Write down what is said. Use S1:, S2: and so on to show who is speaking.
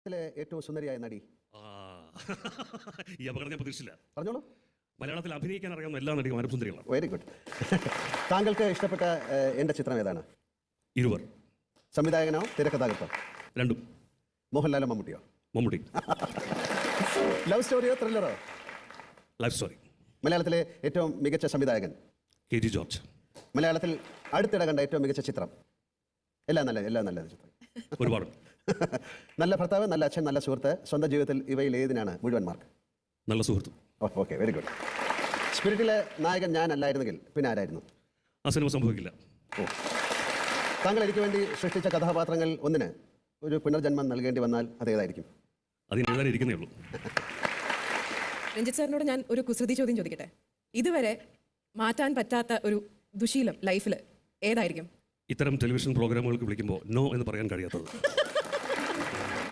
S1: ത്തിലെ ഏറ്റവും സുന്ദരിയായ നടി
S2: ആ, ഈ അപകടം ഞാൻ പ്രതീക്ഷിച്ചില്ല.
S1: പറഞ്ഞോളൂ.
S2: മലയാളത്തിൽ അഭിനയിക്കാൻ അറിയാവുന്ന എല്ലാ നടികളും സുന്ദരികളാണ്.
S1: Very good. താങ്കൾക്ക് ഇഷ്ടപ്പെട്ട എൻ്റെ ചിത്രം ഏതാണ്?
S2: ഇരുവർ.
S1: സംവിധായകനോ തിരക്കഥാകൃത്തോ?
S2: രണ്ടും.
S1: മോഹൻലാലോ മമ്മൂട്ടിയോ?
S2: മമ്മൂട്ടി.
S1: ലവ് സ്റ്റോറിയോ ത്രില്ലറോ?
S2: Life story.
S1: മലയാളത്തിലെ ഏറ്റവും മികച്ച സംവിധായകൻ?
S2: KG ജോർജ്.
S1: മലയാളത്തിൽ അടുത്തിടെ കണ്ട ഏറ്റവും മികച്ച ചിത്രം? എല്ലാം നല്ല ചിത്രം.
S2: ഒരുപാട്.
S1: നല്ല ഭർത്താവ്, നല്ല അച്ഛൻ, നല്ല സുഹൃത്ത്. സ്വന്തം ജീവിതത്തിൽ ഇവയിൽ ഏതിനാണ് മുഴുവൻ മാർക്ക്?
S2: നല്ല സുഹൃത്ത്.
S1: Okay, very good. സ്പിരിറ്റിലെ നായകൻ ഞാൻ അല്ലായിരുന്നെങ്കിൽ പിന്നെ ആരായിരുന്നു?
S2: ആ സിനിമ സംഭവിക്കില്ല.
S1: ഓ. താങ്കൾ എനിക്ക് വേണ്ടി സൃഷ്ടിച്ച കഥാപാത്രങ്ങൾ ഒന്നിന് ഒരു പുനർജന്മം നൽകേണ്ടി വന്നാൽ അതേതായിരിക്കും?
S2: അതിന് എഴുതാനിരിക്കുന്നേ ഉള്ളൂ.
S3: രഞ്ജിത്ത് സാറിനോട് ഞാൻ ഒരു കുസൃതി ചോദ്യം ചോദിക്കട്ടെ. ഇതുവരെ മാറ്റാൻ പറ്റാത്ത ഒരു ദുശീലം ലൈഫിൽ ഏതായിരിക്കും?
S2: ഇത്തരം ടെലിവിഷൻ പ്രോഗ്രാമുകൾക്ക് വിളിക്കുമ്പോൾ നോ എന്ന് പറയാൻ കഴിയാത്തത്.